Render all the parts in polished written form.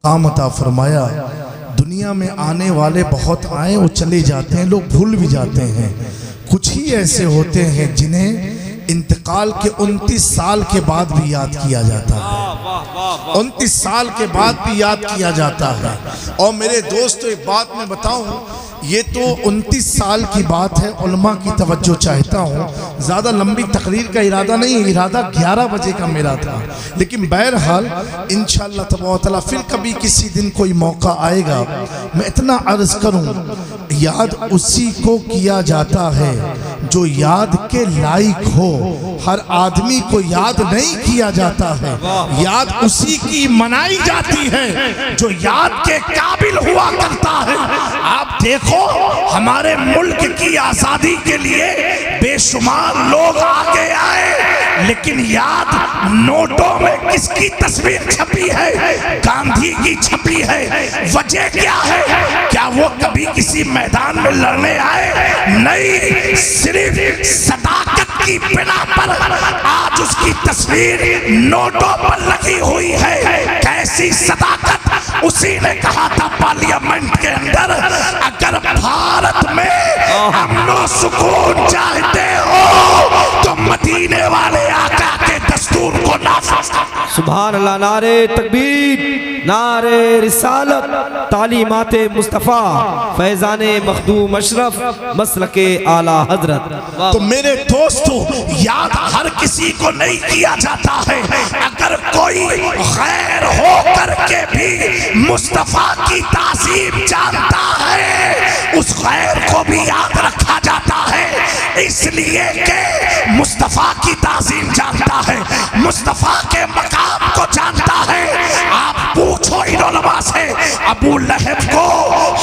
काम अता फरमाया। दुनिया में आने वाले बहुत आए और चले जाते हैं, लोग भूल भी जाते हैं। कुछ ही ऐसे होते हैं जिन्हें इंतकाल के 29 साल के बाद भी याद किया जाता है, 29 साल के बाद भी याद किया जाता है। और मेरे दोस्तों एक बात मैं बताऊं, ये तो 29 साल की बात है, उलमा की तवज्जो चाहता हूँ। ज़्यादा लंबी तकरीर का इरादा नहीं, इरादा 11 बजे का मेरा था, लेकिन बहरहाल इंशाअल्लाह तबारक तआला फिर कभी किसी दिन कोई मौका आएगा। मैं इतना अर्ज़ करूँ, याद उसी को किया जाता है जो याद के लायक हो। हर आदमी को याद नहीं किया जाता है, याद उसी की मनाई जाती है जो याद के काबिल हुआ करता है। आप देखो, हमारे मुल्क की आजादी के लिए बेशुमार लोग आगे आए, लेकिन याद नोटों में किसकी तस्वीर छपी है? गांधी की छपी है। वजह क्या है? क्या वो कभी किसी मैदान में लड़ने आए? नहीं, सिर्फ सदाकत की बिना पर आज उसकी तस्वीर नोटों पर लगी हुई है। कैसी सदाकत! उसी ने कहा था पार्लियामेंट के अंदर, अगर भारत में अमन सुकून चाहते हो तो मदीने वाले आका के दस्तूर को नाफिज करो। सुभान अल्लाह। नारे तकबीर, नारे रिसालत, तालीमाते मुस्तफ़ा, फैज़ाने मखदूम अशरफ, मसलके आला हजरत। तो मेरे दोस्तों, याद हर किसी को नहीं किया जाता है। अगर कोई गैर हो करके भी मुस्तफ़ा की ताज़ीम जानता है, उस गैर को भी याद रखा जाता है, इसलिए कि मुस्तफ़ा की ताज़ीम जानता है, मुस्तफ़ा के मकाम को जानता है। आप पूछो इन उलमा से, अबू लहब को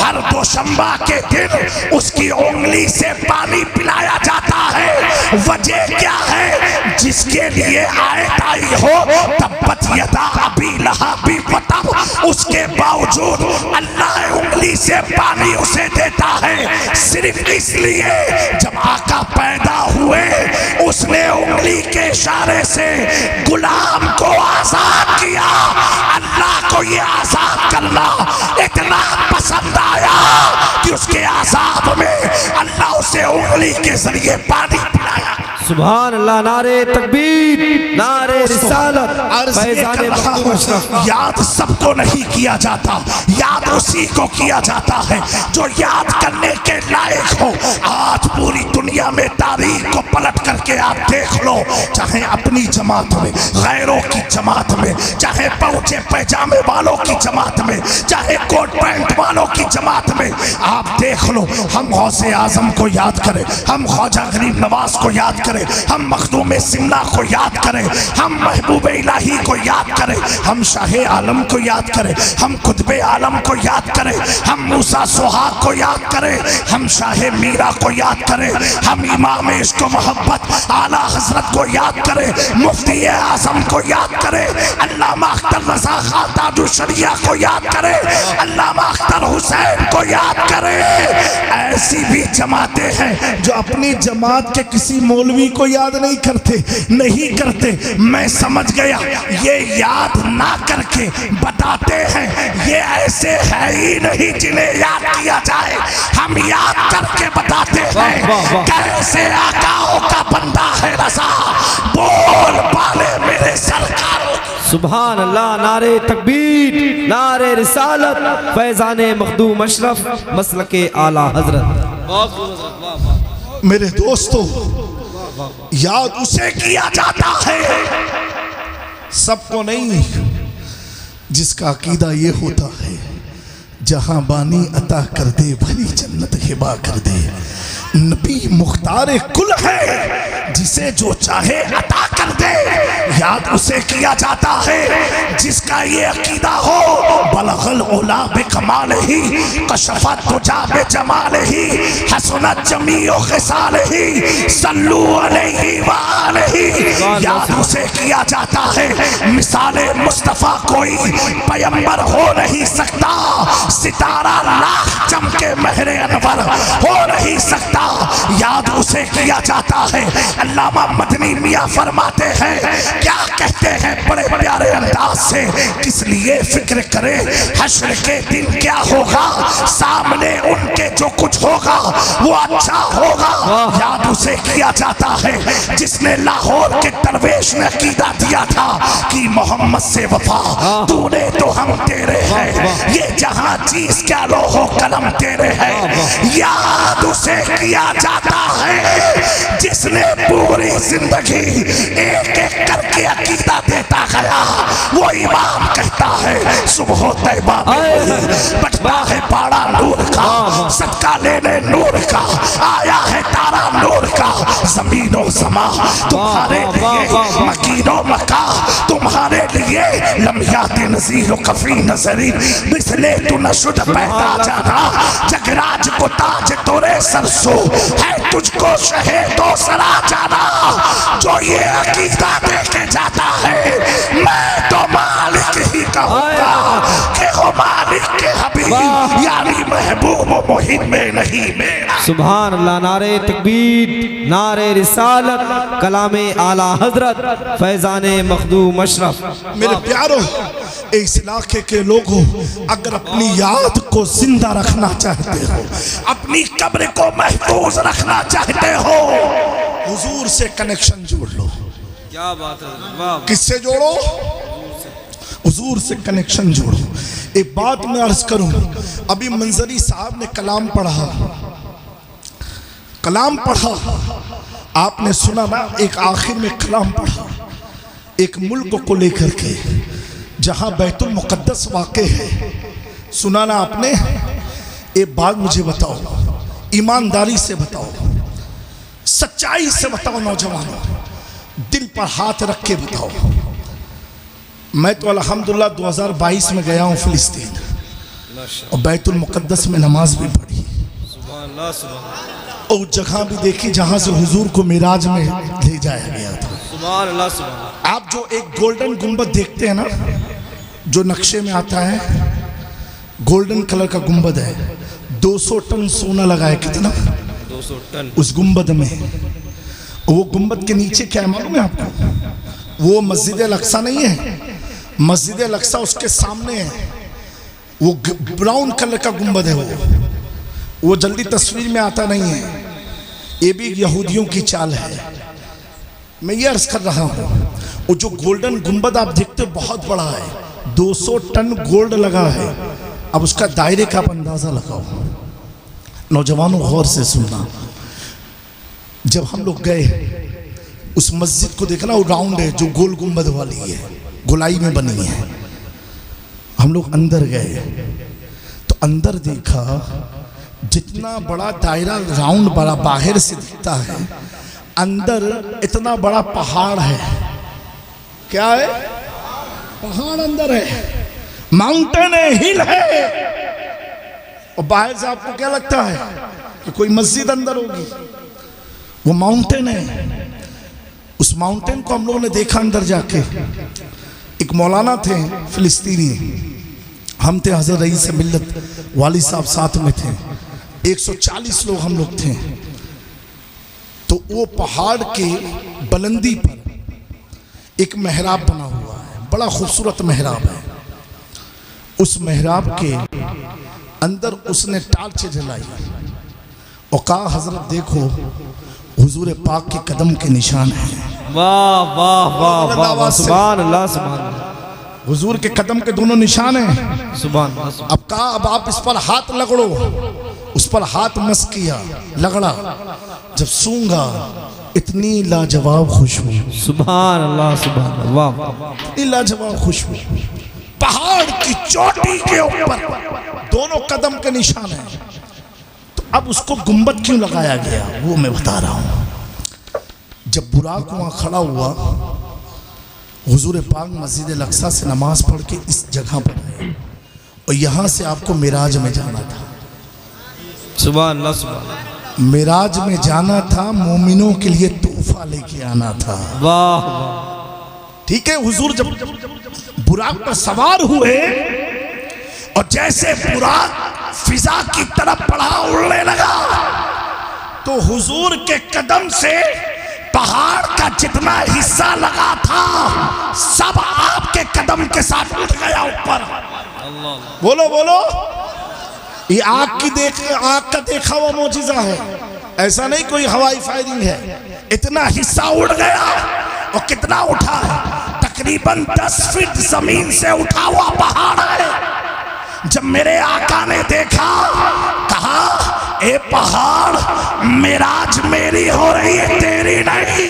हर दोशंबा के दिन उसकी उंगली से पानी पिलाया जाता है। वजह क्या है? जिसके लिए आयत आई हो तब्बत यदा अबी लहब व तब, उसके बावजूद अल्लाह उंगली से पानी उसे देता है। सिर्फ इसलिए जब आका पैदा हुए, उसने उंगली के इशारे से गुलाम को आजाद किया। अल्लाह को ये आजाद करना इतना पसंद आया कि उसके आजाद में अल्लाह उसे उंगली के जरिए पानी पिलाया। सुभान अल्लाह। नारे तकबीर, नारे रिसालत, फैज़ाने मखदूम अशरफ। याद सबको नहीं किया जाता, याद उसी को किया जाता है जो याद करने के लायक हो। आज पूरी दुनिया में तारीख को पलट करके आप देख लो, चाहे अपनी जमात में, गैरों की जमात में, चाहे पहुंचे पैजामे वालों की जमात में, चाहे कोट पैंट वालों की जमात में, आप देख लो। हम गौसे आजम को याद करें, हम ख्वाजा गरीब नवाज को याद करें, हम मखदूम सिमला को याद करें, हम महबूब इलाही को याद करें, हम शाह आलम को याद करें, हम कुतुब आलम को याद करें, हम मूसा सुहाग को याद करें, हम शाह मीरा को याद करें, हम इमाम इश्क मोहब्बत आला हजरत को याद करें, मुफ्ती आजम को याद करें, अल्लामा अख्तर रज़ा खान ताजुल शरिया को याद करें, अल्लामा अख्तर हुसैन को याद करें। ऐसी भी जमातें हैं जो अपनी जमात के किसी मौलवी को याद नहीं करते। मैं समझ गया, ये याद ना करके बताते हैं, ये ऐसे है ही नहीं जिन्हें याद किया जाए। हम याद करके बताते हैं कैसे आकाओं का बंदा है रज़ा, बोल पाले मेरे सरकारों। सुभान अल्लाह। नारे तकबीर, नारे रिसालत, फैज़ाने मखदूम अशरफ, मसलके आला हजरत। मेरे दोस्तों, याद उसे किया जाता है, सबको नहीं, जिसका अकीदा ये होता है, जहां बानी अता कर दे भली जन्नत हिबा कर दे। नबी मुख्तार कुल है, जिसे जो चाहे अता कर दे। याद उसे किया जाता है जिसका ये अकीदा हो, बलगल ओला बेकमाल ही कशफत तुजा बेजमाल ही हसनत जमीओ खिसाल ही सल्लू अलैहि व आलिही। याद उसे किया जाता है मिसाले मुस्तफ़ा कोई पैगंबर हो नहीं सकता, सितारा लाख चमके महरे अनवर हो नहीं सकता। याद उसे किया जाता है। अल्लामा मदनी मियां फरमाते हैं, क्या कहते हैं बड़े प्यारे अंदाज से, किस लिए फिक्र करे हश्र के दिन क्या होगा, सामने उनके जो कुछ होगा वो अच्छा होगा। याद उसे किया जाता है जिसने लाहौर के दरवेश ने अकीदा दिया था कि मोहम्मद से वफा तूने तो हम तेरे हैं, ये जहां चीज क्या लोहो कलम तेरे हैं। याद उसे किया जाता है जिसने पूरी जिंदगी एक एक करके अकीदा देता गया। वो इमाम कहता है सुबह तैबा में बटता है पाड़ा नूर का, सदका लेने नूर का आया है तारा नूर का। जमीनो समा तुम्हारे लिए मकीनो मका, तुम्हारे लिए लम्हियात नज़ीर कफी नजरी, मिसले तू नशुद पैदा जाना, जगराज को ताज तोरे सरसो है, तुझको शहीदों सरा जाना। जो ये अकीदा देके जाता है मैं तो मालिक ही कहूँगा कि हो मालिक के हबीब, यानी महबूब मुहिम में नहीं मेरा। सुभान अल्लाह। नारे तकबीर, नारे रिसालत, कलामे आला हजरत फैजाने मखदूम अशरफ। मेरे प्यारों, इस इलाके के लोगों, अगर अपनी याद को जिंदा रखना चाहते हो, अपनी कब्र को महफूज रखना चाहते हो, हुजूर से कनेक्शन जोड़ लो। क्या बात है, किससे जोड़ो? हुजूर से कनेक्शन जोड़ो। एक बात मैं अर्ज करूं, अभी मंजरी साहब ने कलाम पढ़ा, आपने सुना ना, एक आखिर में कलाम पढ़ा एक मुल्क को लेकर के जहां बैतुल मुक़द्दस वाक़े है। सुना ना आपने? एक बात मुझे बताओ, ईमानदारी से बताओ, सच्चाई से बताओ नौजवानों, दिल पर हाथ रख के बताओ। मैं तो अल्हम्दुलिल्लाह 2022 में गया हूँ फिलिस्तीन और बैतुल मुक़द्दस में नमाज भी पढ़ी और जगह भी देखी जहाँ से हुजूर को मिराज में ले जाया गया था। आप जो एक गोल्डन गुंबद देखते हैं ना, जो नक्शे में आता है, गोल्डन कलर का गुंबद है, 200 टन सोना लगा है। कितना? 200 टन उस गुंबद में। वो गुंबद के नीचे क्या है मालूम है आपको? वो मस्जिद अल-अक्सा नहीं है, मस्जिद अल-अक्सा उसके सामने है। वो ब्राउन कलर का गुंबद है। वो जल्दी तस्वीर में आता नहीं है। ये भी यहूदियों की चाल है। मैं ये अर्ज कर रहा हूँ, वो जो गोल्डन गुंबद आप देखते हो बहुत बड़ा है, 200 टन गोल्ड लगा है। अब उसका दायरे का आप अंदाजा लगाओ। नौजवानों गौर से सुनना, जब हम लोग गए उस मस्जिद को देखना, वो राउंड है, जो गोल गुंबद वाली है, गोलाई में बनी है। हम लोग अंदर गए तो अंदर देखा, जितना बड़ा दायरा राउंड बड़ा बाहर से दिखता है, अंदर इतना बड़ा पहाड़ है। क्या है? पहाड़ अंदर है, माउंटेन है, हिल है। और बाहर से आपको क्या लगता है कि कोई मस्जिद अंदर होगी? वो माउंटेन है। उस माउंटेन को हम लोगों ने देखा अंदर जाके। एक मौलाना थे फिलिस्तीनी, हम थे हज़रत रईस मिल्लत, वाली साहब साथ में थे, 140 लोग हम लोग थे। तो वो पहाड़ के बुलंदी पर एक मेहराब बना हुआ है, बड़ा खूबसूरत मेहराब है। उस मेहराब के अंदर उसने टार्च जलाई और कहा, हजरत देखो हुजूर पाक के कदम के निशान हैं। वाह वाह वाह वाह, सुभान अल्लाह, सुभान अल्लाह। हुजूर के कदम के दोनों निशान हैं। सुभान अल्लाह। अब कहा, अब आप इस पर हाथ लगड़ो। उस पर हाथ मस किया, लगड़ा, जब सूंघा, इतनी लाजवाब खुशबू। सुभान अल्लाह, सुभान अल्लाह, वाह, इतनी लाजवाब खुशबू। पहाड़ की चोटी के ऊपर दोनों कदम के निशान हैं। तो अब उसको गुंबद क्यों लगाया गया वो मैं बता रहा हूँ। जब बुराक वहाँ खड़ा हुआ, हुजूर पाक मस्जिद अल-अक्सा से नमाज पढ़ के इस जगह पर आए और यहाँ से आपको मिराज में जाना था। सुभान अल्लाह, सुभान अल्लाह। मिराज में जाना था, मोमिनों के लिए तोहफा लेके आना था। वाह वाह। ठीक है, हुजूर जब बुराक पर सवार हुए और जैसे बुराक फिजा की तरफ बढ़ा, उड़ने लगा, तो हुजूर के कदम से पहाड़ का जितना हिस्सा लगा था सब आपके कदम के साथ उठ गया ऊपर। बोलो बोलो, ये आग का देखा हुआ मौजिजा है, ऐसा नहीं कोई हवाई फायरिंग है। इतना हिस्सा उड़ गया और कितना उठा है, तकरीबन 10 फीट जमीन से उठा हुआ पहाड़ है। जब मेरे आका ने देखा, कहा ए पहाड़, मिराज मेरी हो रही है, तेरी नहीं।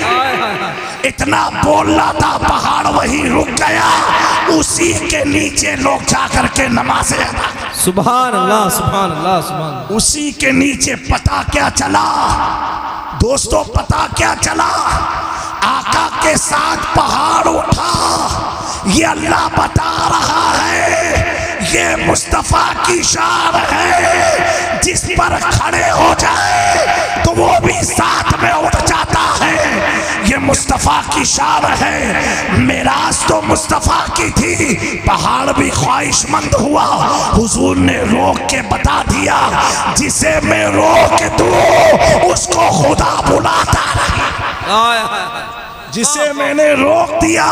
इतना बोलना था, पहाड़ वहीं रुक गया। उसी के नीचे लोग जाकर के नमाज़ें अदा करते। सुभान अल्लाह, सुभान अल्लाह, सुभान अल्लाह। उसी के नीचे पता क्या चला दोस्तों, पता क्या चला? आका के साथ पहाड़ उठा। ये अल्लाह बता रहा है, ये मुस्तफा की शान है, जिस पर खड़े हो जाए तो वो भी साथ में उठ जाता है। ये मुस्तफा की शान है। मेराज तो मुस्तफा की थी, पहाड़ भी ख्वाहिशमंद हुआ। हुजूर ने रोक के बता दिया, जिसे मैं रोक दूं उसको खुदा बुलाता नहीं। जिसे मैंने रोक दिया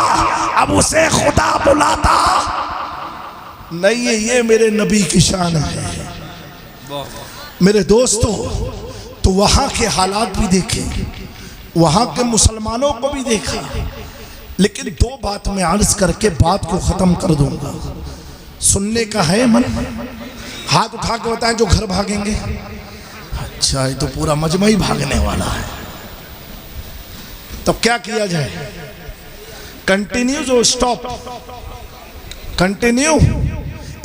अब उसे खुदा बुलाता नहीं है। ये मेरे नबी की शान है। मेरे दोस्तों, तो वहां के हालात भी देखे, वहां के मुसलमानों को भी देखा, लेकिन 2 बात में अर्ज करके बात को खत्म कर दूंगा। सुनने का है मन? हाथ उठा के बताएं जो घर भागेंगे। अच्छा, ये तो पूरा मजमा ही भागने वाला है। तो क्या किया जाए? कंटिन्यू जो स्टॉप? कंटिन्यू।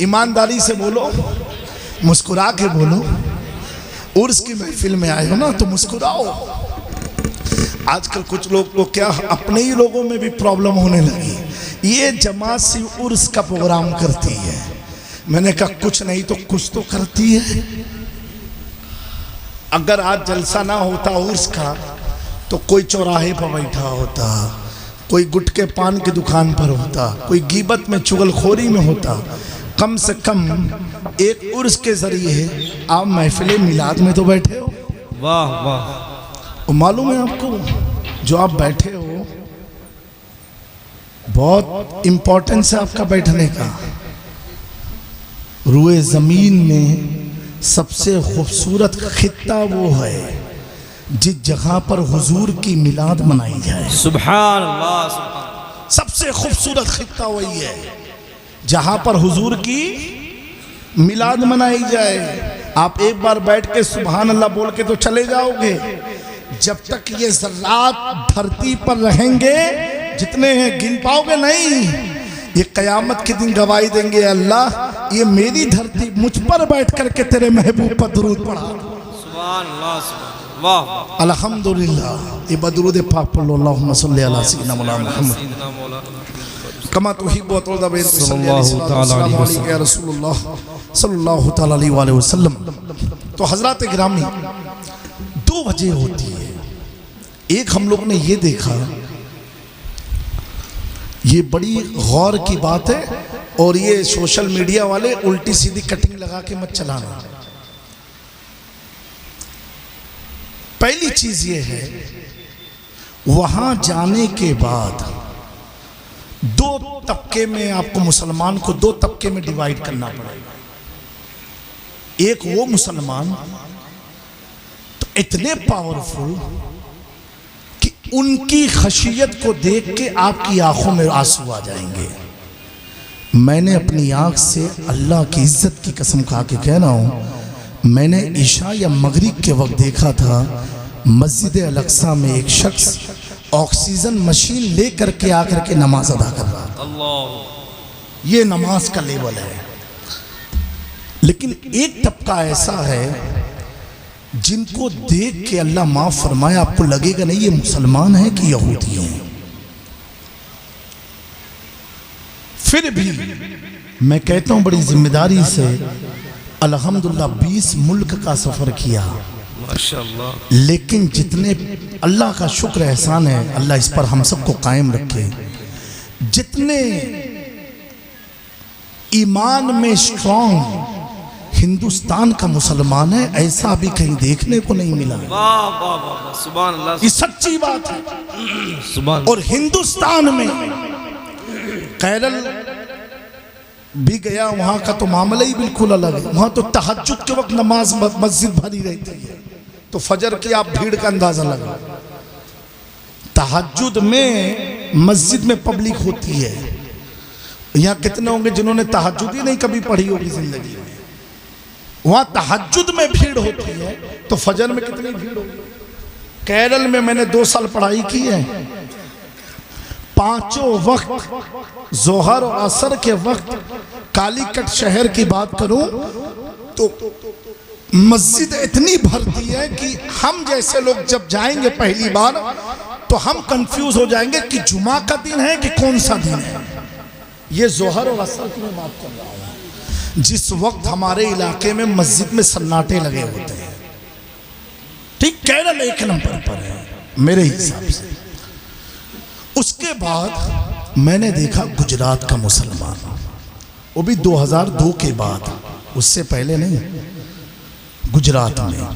ईमानदारी से बोलो, मुस्कुरा के बोलो। उर्स की महफिल में आए हो ना तो मुस्कुराओ। आजकल कुछ लोग तो क्या अपने ही लोगों में भी प्रॉब्लम होने लगी। ये जमात सिर्फ उर्स का प्रोग्राम करती है। मैंने कहा कुछ नहीं तो कुछ तो करती है। अगर आज जलसा ना होता उर्स का तो कोई चौराहे पर बैठा होता, कोई गुटके पान की दुकान पर होता, कोई गीबत में चुगलखोरी में होता। कम से कम एक उर्स के जरिए आप महफिल मिलाद में तो बैठे हो। वाह वाह। मालूम है आपको, जो आप बैठे हो बहुत इंपॉर्टेंस है आपका बैठने का। रुए जमीन में सबसे खूबसूरत खित्ता वो है जिस जगह पर हुजूर की मिलाद मनाई जाए। सुभान अल्लाह, सुभान। सबसे खूबसूरत खित्ता वही है जहां पर हुजूर की मिलाद मनाई जाए। आप एक बार बैठ के सुभान अल्लाह बोल के तो चले जाओगे, जब तक ये ज़र्रात धरती पर रहेंगे, जितने हैं गिन पाओगे नहीं। ये क़यामत के दिन गवाही देंगे, अल्लाह ये मेरी धरती, मुझ पर बैठ करके तेरे महबूब पर दुरूद पढ़ा। सुभान अल्लाह, सुभान वाह। अल्हम्दुलिल्लाह। ये बदरूद पाक पढ़ो, अल्लाहुम्मा सल्ली अला सय्यिदना मौलाना मुहम्मद कमा तुहिब्बु व तुरदा बिन सल्लल्लाहु अलैहि रसूलुल्लाह सल्लल्लाहु तआला अलैहि वसल्लम। तो हजरात गिरामी, 2 वजह होती है। एक हम लोग ने ये देखा, ये बड़ी गौर की बात है, और ये सोशल मीडिया वाले उल्टी सीधी कटिंग लगा के मत चलाना। पहली चीज ये है, वहां जाने के बाद 2 तबके में आपको, मुसलमान को 2 तबके में डिवाइड करना पड़ेगा। एक वो मुसलमान तो इतने पावरफुल कि उनकी खशियत को देख के आपकी आंखों में आंसू आ जाएंगे। मैंने अपनी आंख से अल्लाह की इज्जत की कसम खा के कह रहा हूं, मैंने इशा या मगरिब के वक्त देखा था मस्जिद अल-अक़सा में एक शख्स ऑक्सीजन मशीन ले करके आकर के नमाज अदा कर रहा था। अल्लाह, ये नमाज का लेवल है। लेकिन एक तबका ऐसा है जिनको देख के अल्लाह माफ फरमाए, आपको लगेगा नहीं ये मुसलमान है कि यहूदी हैं। फिर भी मैं कहता हूँ बड़ी जिम्मेदारी से, अल्हम्दुलिल्लाह 20 मुल्क का सफ़र किया, माशाअल्लाह। लेकिन जितने, अल्लाह का शुक्र एहसान है, अल्लाह इस पर हम सबको कायम रखे, जितने ईमान में स्ट्रांग हिंदुस्तान का मुसलमान है, ऐसा अभी कहीं देखने को नहीं मिला। वाह वाह वाह, सुभान अल्लाह, ये सच्ची बात है। सुभान। और हिंदुस्तान में केरल भी गया, वहां का तो मामला ही बिल्कुल अलग है। वहां तो तहज्जुद के वक्त नमाज मस्जिद भरी रहती है, तो फजर की आप भीड़ का अंदाजा लगा। तहज्जुद में मस्जिद में पब्लिक होती है। यहाँ कितने होंगे जिन्होंने तहज्जुद ही नहीं कभी पढ़ी होगी जिंदगी में। वहां तहज्जुद में भीड़ होती है, तो फजर में कितनी भीड़ होगी। केरल में मैंने 2 साल पढ़ाई की है, 5 वक्त जोहर और असर के वक्त कालीकट शहर की बात करूं तो मस्जिद इतनी भरती है कि हम जैसे लोग जब जाएंगे पहली बार तो हम कंफ्यूज हो जाएंगे कि जुमा का दिन है कि कौन सा दिन है। ये जोहर और असर की मैं बात कर रहा हूं, जिस वक्त हमारे इलाके में मस्जिद में सन्नाटे लगे होते हैं। ठीक, केरल 1 नंबर पर है मेरे हिसाब से। उसके बाद मैंने देखा गुजरात का मुसलमान, वो भी 2002 के बाद, उससे पहले नहीं। गुजरात में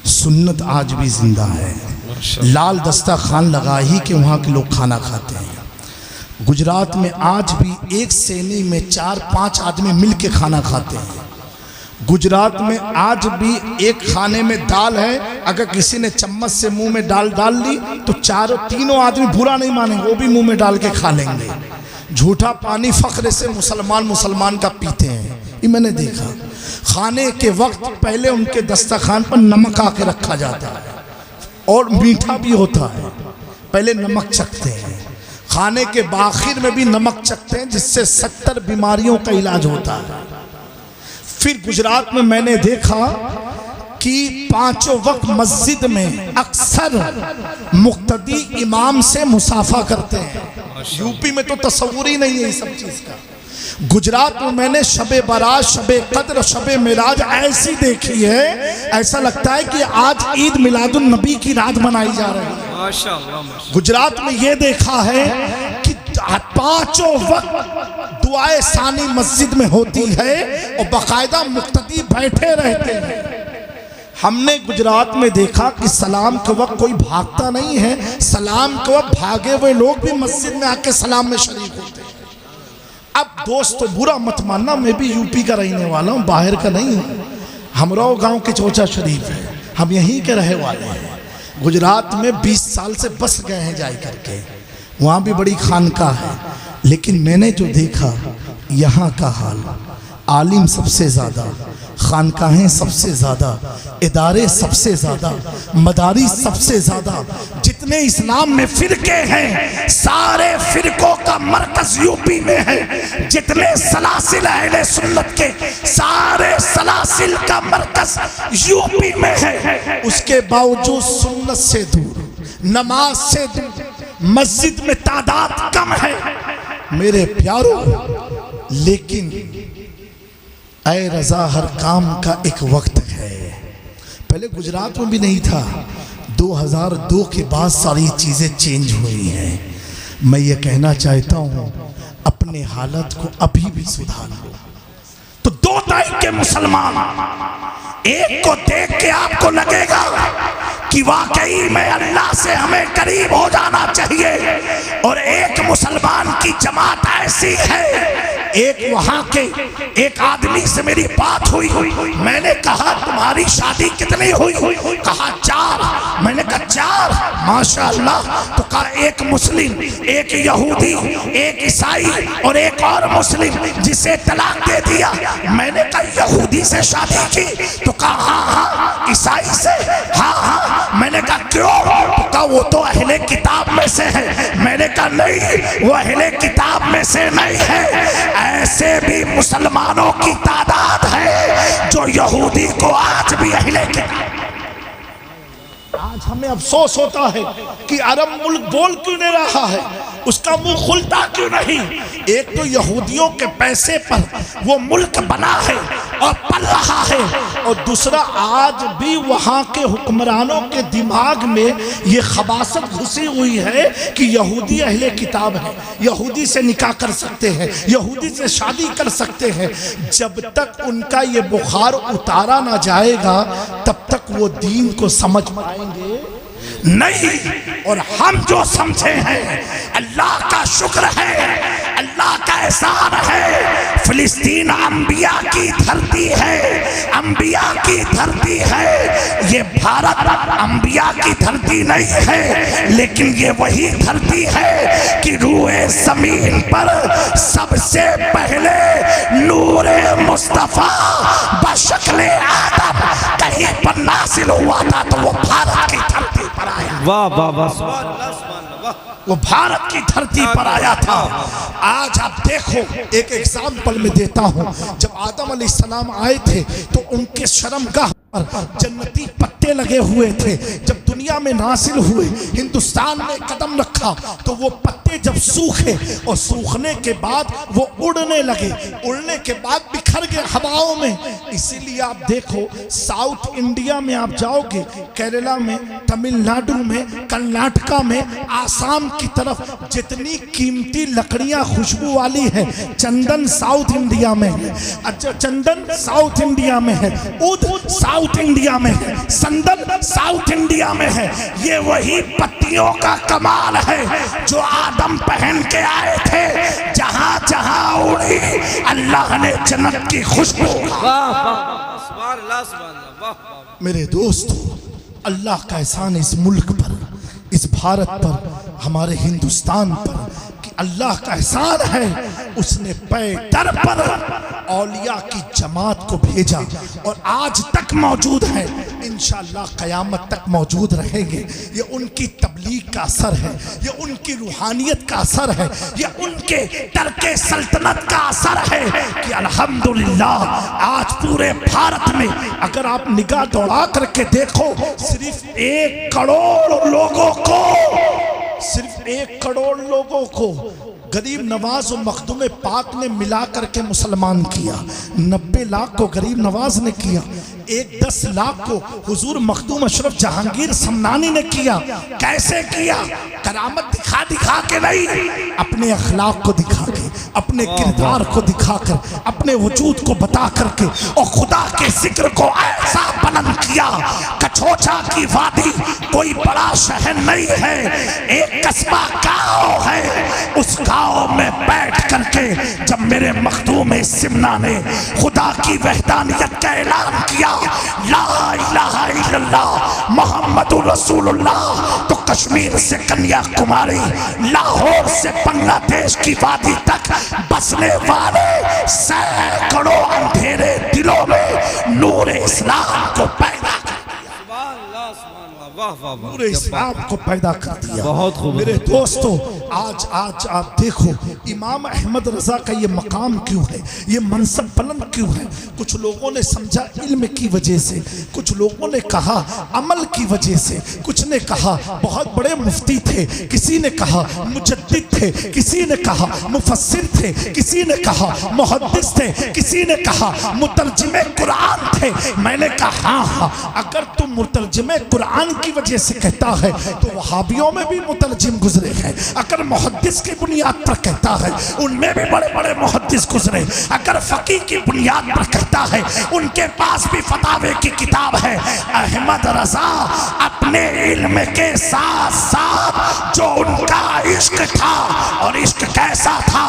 सुन्नत आज भी जिंदा है। लाल दस्ता खान लगा ही कि वहाँ के लोग खाना खाते हैं। गुजरात में आज भी एक सेनी में 4-5 आदमी मिल के खाना खाते हैं। गुजरात में आज भी एक खाने में दाल है, अगर किसी ने चम्मच से मुंह में दाल डाल ली तो तीनों आदमी बुरा नहीं मानेंगे, वो भी मुंह में डाल के खा लेंगे। झूठा पानी फख्र से मुसलमान का पीते हैं, ये मैंने देखा। खाने के वक्त पहले उनके दस्तरखान पर नमक आके रखा जाता है और मीठा भी होता है, पहले नमक चखते हैं। खाने के आखिर में भी नमक चखते हैं, जिससे 70 बीमारियों का इलाज होता है। फिर गुजरात में मैंने देखा कि 5 वक्त मस्जिद में अक्सर मुक्तदी इमाम से मुसाफा करते हैं। यूपी में तो तस्वुर ही नहीं है इस सब चीज का। गुजरात में मैंने शबे बारात, शबे कद्र, शबे मिराज ऐसी देखी है, ऐसा लगता है कि आज ईद मिलादुन नबी की रात मनाई जा रही है। माशाअल्लाह। गुजरात में ये देखा है कि 5 वक्त दुआए सानी मस्जिद में होती है और बाकायदा मुक्तदी बैठे रहते हैं। हमने गुजरात में देखा कि सलाम के वक्त कोई भागता नहीं है, सलाम के वक्त भागे हुए लोग भी मस्जिद में आके सलाम में शरीक होते हैं। अब दोस्तों बुरा मत मानना, मैं भी यूपी का रहने वाला हूँ, बाहर का नहीं हूँ। हमराव गांव के चौचा शरीफ है, हम यहीं के रहे वाले हैं। गुजरात में 20 साल से बस गए हैं जाए करके, वहाँ भी बड़ी खानका है। लेकिन मैंने जो देखा यहाँ का हाल, आलिम सबसे ज़्यादा, खानकाहें सबसे ज़्यादा, इदारे सबसे ज़्यादा, मदारिस सबसे ज़्यादा। जितने इस्लाम में फ़िरके हैं सारे फ़िरकों का मरकज़ यूपी में है। जितने सलासिल अहले सुन्नत के सारे सलासिल का मरकज़ यूपी में है। उसके बावजूद सुन्नत से दूर, नमाज से दूर, मस्जिद में तादाद कम है मेरे प्यारों। लेकिन ऐ रज़ा हर काम का एक वक्त है। पहले गुजरात में भी नहीं था, 2002 के बाद सारी चीज़ें चेंज हुई हैं। मैं ये कहना चाहता हूँ अपने हालत को अभी भी सुधार लो। तो 2 टाइप के मुसलमान, एक को देख के आपको लगेगा कि वाकई में अल्लाह से हमें करीब हो जाना चाहिए, और एक मुसलमान की जमात ऐसी है। एक वहां के एक आदमी से मेरी बात हुई, मैंने कहा तुम्हारी शादी कितनी हुई? कहा 4। मैंने कहा 4, माशाअल्लाह। तो कहा एक मुस्लिम, एक यहूदी, एक ईसाई और एक और मुस्लिम, जिसे तलाक दे दिया। मैंने कहा यहूदी से शादी की? तो कहा हाँ। ईसाई से? हाँ। मैंने कहा क्यों? तो कहा वो तो अहले किताब में से है। मैंने कहा नहीं, वो अहले किताब में से नहीं है। ऐसे भी मुसलमानों की तादाद है जो यहूदी को आज भी अहले किताब, आज आज हमें अफसोस होता है कि अरब मुल्क बोल क्यों नहीं रहा है, उसका मुंह खुलता क्यों नहीं। एक तो यहूदियों के पैसे पर वो मुल्क बना है और पल रहा है, और दूसरा आज भी वहाँ के हुक्मरानों के दिमाग में ये खबासत घुसी हुई है कि यहूदी अहले किताब है, यहूदी से निकाह कर सकते हैं, यहूदी से शादी कर सकते हैं। जब तक उनका ये बुखार उतारा ना जाएगा तब तक वो दीन को समझ पाएंगे नहीं। और हम जो समझे हैं, अल्लाह का शुक्र है, अल्लाह का एहसान है, फिलिस्तीन अंबिया की धरती है, अंबिया की धरती है। ये भारत अंबिया की धरती नहीं है, लेकिन ये वही धरती है कि रूए जमीन पर सबसे पहले नूरे मुस्तफा बशक्ले आदम कहीं पर नासिल हुआ था, तो वो भारत की धरती पर आया। वाह वाह वाह, सुभान अल्लाह, सुभान अल्लाह। वो भारत की धरती पर आया था। आज आप देखो, एक एग्जाम्पल में देता हूँ, जब आदम अलैहिस्सलाम आए थे तो उनके शर्मगाह पर जन्नती पत्ते लगे हुए थे। जब दुनिया में नासिल हुए, हिंदुस्तान में कदम रखा, तो वो पत्ते जब सूखे और सूखने के बाद वो उड़ने लगे, उड़ने के बाद बिखर गए हवाओं में। इसीलिए आप देखो, साउथ इंडिया में आप जाओगे, केरला में, तमिलनाडु में, कर्नाटका में, आसाम की तरफ जितनी कीमती लकड़ियां खुशबू वाली है, चंदन साउथ इंडिया में है। अच्छा, चंदन साउथ इंडिया में है, उद साउथ इंडिया में है, संदन साउथ इंडिया में है। ये वही पत्तियों का कमाल है जो आदम पहन के आए थे। जहां जहां उड़ी, अल्लाह ने जन्नत की खुशबू। सुभान अल्लाह, सुभान अल्लाह, वाह। मेरे दोस्तों, अल्लाह का एहसान इस मुल्क पर, इस भारत पर, हमारे हिंदुस्तान पर, कि अल्लाह का एहसान है, उसने पैदर पर औलिया की जमात को भेजा और आज तक मौजूद है, इंशाअल्लाह क़यामत तक मौजूद रहेंगे। ये उनकी तबलीग का असर है, ये उनकी रूहानियत का असर है, ये उनके तरके सल्तनत का असर है कि अल्हम्दुलिल्लाह आज पूरे भारत में अगर आप निगाह दौड़ा करके देखो, सिर्फ 1 करोड़ लोगों को, सिर्फ 1 करोड़ लोगों को गरीब नवाज और मखदूम पाक ने मिला करके मुसलमान किया। 90 लाख को गरीब नवाज ने किया, 10 लाख को हुजूर मखदूम अशरफ जहांगीर समनानी ने किया। कैसे किया? करामत दिखा दिखा के नहीं, अपने अखलाक को दिखा के, अपने किरदार को दिखाकर, अपने वजूद को बता करके, और खुदा के जिक्र को ऐसा बुलंद किया। कछोचा की वादी कोई बड़ा शहर नहीं है, एक कस्बा गाँव है। उस गाँव में बैठ करके जब मेरे मखदूम सिमना ने खुदा की वहदानियत का ऐलान किया, ला इलाहा इल्लल्लाह मुहम्मदुर रसूलुल्लाह, तो कश्मीर से कन्याकुमारी, लाहौर से बांग्लादेश की वादी तक बसने वाले सैकड़ों अंधेरे दिलों में नूर इस्लाम को पैदा कर पूरे इस्लाम को पैदा कर दिया। बहुत खूब। मेरे दोस्तों, आज आप देखो, इमाम अहमद रजा का ये मकाम क्यों है, ये मनसब बुलंद क्यों है? कुछ लोगों ने समझा इल्म की वजह से, कुछ लोगों ने कहा अमल की वजह से, कुछ ने कहा बहुत बड़े मुफ्ती थे, किसी ने कहा मुजद्दिद थे, किसी ने कहा मुफस्सिर थे, किसी ने कहा मुहद्दिस थे, किसी ने कहा मुतर्जिमे कुरान थे। मैंने कहा हाँ, अगर तुम मुतर्जिमे कुरान की वजह से कहता है तो वहाबियों में भी मुतर्जिम गुजरे हैं। अगर मुहद्दिस की बुनियाद पर कहता है, उनमें भी बड़े बड़े मुहद्दिस गुजरे। अगर फकीह की बुनियाद पर कहता है, उनके पास भी फतावे की किताब है। अहमद रजा अपने इल्म के साथ साथ जो उनका इश्क था, और इश्क कैसा था,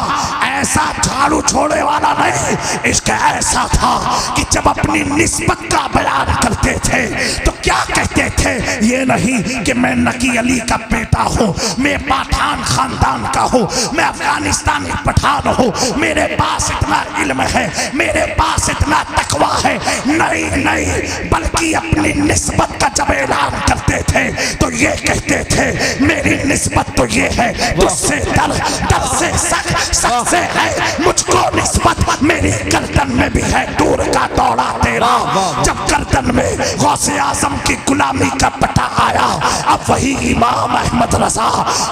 ऐसा झाड़ू छोड़े वाला नहीं, इश्क ऐसा था कि जब अपनी निस्बत का बयान करते थे तो क्या कहते थे? ये नहीं कि मैं नकी अली का बेटा हूँ, मैं पठान खानदान का हूँ, मैं अफगानिस्तानी पठान हूँ, मेरे पास इतना इल्म है, मेरे पास इतना तकवा है। नहीं नहीं, बल्कि अपनी निस्बत का जब ऐलान करते थे तो ये कहते थे मेरी निस्बत तो ये है तुझसे दर, दर से सक, सक से है मुझको निस्बत, मेरी गर्दन में भी है दूर का दौड़ा तेरा। जब गर्दन में गौसे आजम की गुलामी का पटा आया, अब वही इमाम अहमद रजा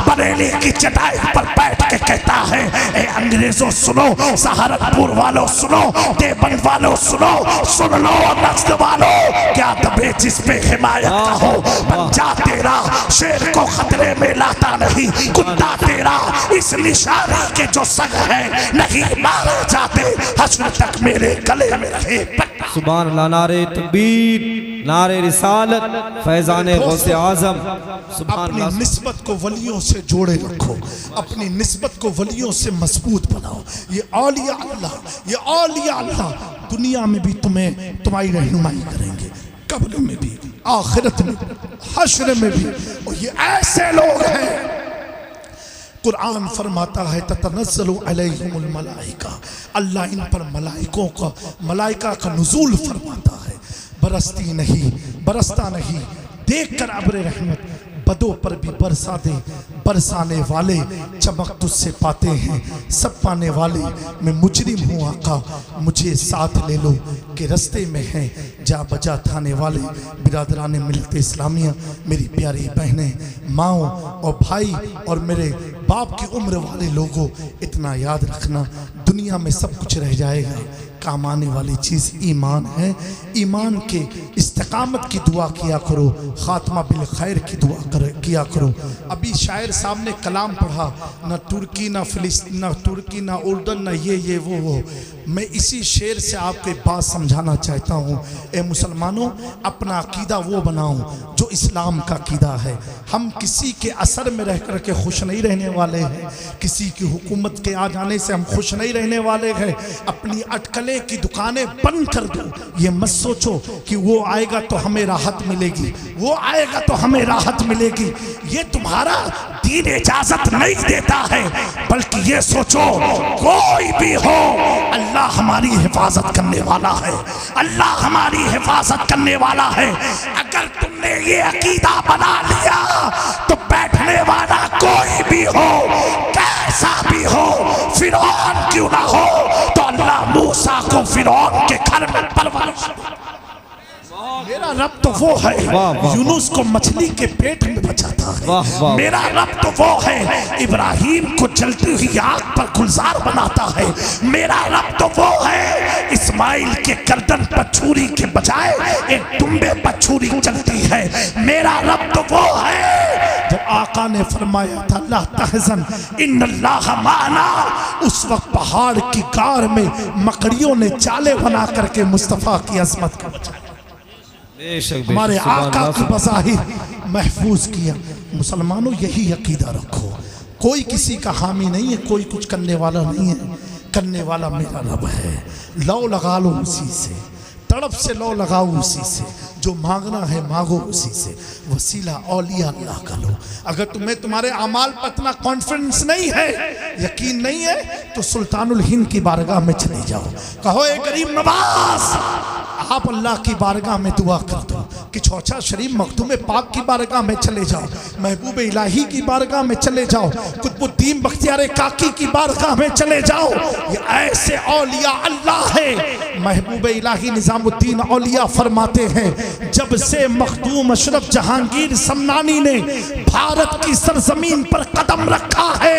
बरेली की चटाई पर बैठ के कहता है, ए अंग्रेजों सुनो, सहारनपुर वालों सुनो, देवबंद वालों सुनो, सुन लो नस्ल वालों, क्या दबे जिस पे हिमायत का हो, पंजा तेरा शेर को खतरे में लाता नहीं, कुत्ता तेरा इस निशाने के जो संग है नहीं मारे जाते, हश्र तक मेरे गले में रहे। सुभान अल्लाह, नारे तकबीर, नारे रिसालत, फैजाने गौसे आजम। सुभान अपनी अल्लाह। निस्बत को वलियों से जोड़े रखो, अपनी निस्बत को वलियों से मजबूत बनाओ। ये औलिया अल्लाह, ये औलिया अल्लाह दुनिया में भी तुम्हें तुम्हारी रहनुमाई करेंगे, कब्र में भी, आखिरत में, हश्र में भी। और ये ऐसे लोग हैं, कुरान फरमाता है ततनज़्ज़लु अलैहिमुल मलाइका, अल्लाह इन पर मलाइका का नुज़ूल फरमाता है। बरसती नहीं, बरसता नहीं, देख कर अब्र रहमत बदों पर भी बरसा दे, बरसाने वाले चमक तुझसे पाते हैं, सब पाने वाले मैं मुजरिम हूँ आका, मुझे साथ ले लो कि रस्ते में है जा बजा थाने वाले। बिरादरान मिलते इस्लामिया, मेरी प्यारी बहनें, माओ और भाई और मेरे बाप की उम्र वाले लोगों, इतना याद रखना दुनिया में सब कुछ रह जाएगा, काम आने वाली चीज़ ईमान है। ईमान के इस्तिकामत की दुआ किया करो, खात्मा बिल खैर की दुआ किया करो। अभी शायर साहब ने कलाम पढ़ा, ना तुर्की ना फिलिस्तीन, ना तुर्की ना उर्दन, ना ये वो। मैं इसी शेर से आपको बात समझाना चाहता हूँ, ए मुसलमानों, अपना अकीदा वो बनाओ जो इस्लाम का अकीदा है। हम किसी के असर में रह कर के खुश नहीं रहने वाले हैं, किसी की हुकूमत के आ जाने से हम खुश नहीं रहने वाले हैं। अपनी अटकले की दुकानें बंद कर दो, ये मत सोचो कि वो आएगा तो हमें राहत मिलेगी, वो आएगा तो हमें राहत मिलेगी, ये तुम्हारा दीन इजाजत नहीं देता है। बल्कि ये सोचो कोई भी हो, अल्लाह हमारी हिफाजत करने वाला है, अल्लाह हमारी हिफाजत करने वाला है। अगर तुमने ये अकीदा बना लिया तो बैठने वाला कोई भी हो, कैसा भी हो, फिरौन क्यों ना हो, तो अल्लाह मूसा को फिरौन के घर में परवरिश। मेरा रब तो वो है यूनुस को मछली के पेट में बचाता है, मेरा रब तो वो है इब्राहिम को जलती हुई आग पर गुलजार बनाता है, मेरा रब तो वो है इस्माइल के गर्दन पर छुरी के बजाय एक दुम्बे पर छुरी चलती है, मेरा रब तो वो है। जब आका ने फरमाया था ला तहज़न इन्नल्लाह माना, उस वक्त पहाड़ की गार में मकड़ियों ने चाले बना करके मुस्तफ़ा की अजमत को बचाया, हमारे आका की बज़ाहिर महफूज किया। मुसलमानों, यही अकीदा रखो, कोई किसी का हामी नहीं है, कोई कुछ करने वाला नहीं है, करने वाला मेरा रब है। लौ लगा लो उसी से, तड़प से लौ लगाओ उसी से, जो मांगना है मांगो उसी से, वसीला औलिया अल्लाह का लो। अगर तुम्हें तुम्हारे अमाल पर इतना कॉन्फिडेंस नहीं है, यकीन नहीं है, तो सुल्तानुल हिंद की बारगाह में चले जाओ, कहो ए गरीब नवाज, आप अल्लाह की बारगाह में दुआ कर दो, कि चौचा शरीफ मखदूम पाक की बारगाह में चले जाओ, महबूब इलाही की बारगाह में चले जाओ, कुतुबुद्दीन बख्तियार काकी की बारगाह में चले जाओ। ये ऐसे औलिया अल्लाह है। महबूब इलाही निजामुद्दीन औलिया फरमाते हैं, जब से मखदूम अशरफ जहांगीर समनानी ने भारत की सरजमीन पर कदम रखा है,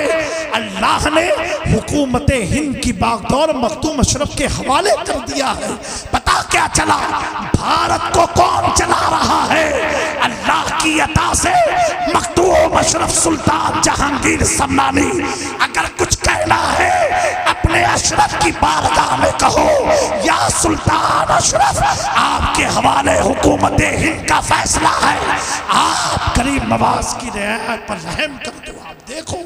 अल्लाह ने हुकूमत हिंद की बागडोर मखदूम अशरफ के हवाले कर दिया है। पता क्या चला, भारत को कौन चला रहा है? अल्लाह की अता से मखदूम अशरफ सुल्तान जहांगीर समनानी। अगर कुछ कहना है अपने अशरफ की बारगाह में कहो, या सुल्तान अशरफ, आपके हवाले हुकूमत हिंद का फैसला है, आप गरीब नवाज की रियायत पर रहम कर दो। आप देखो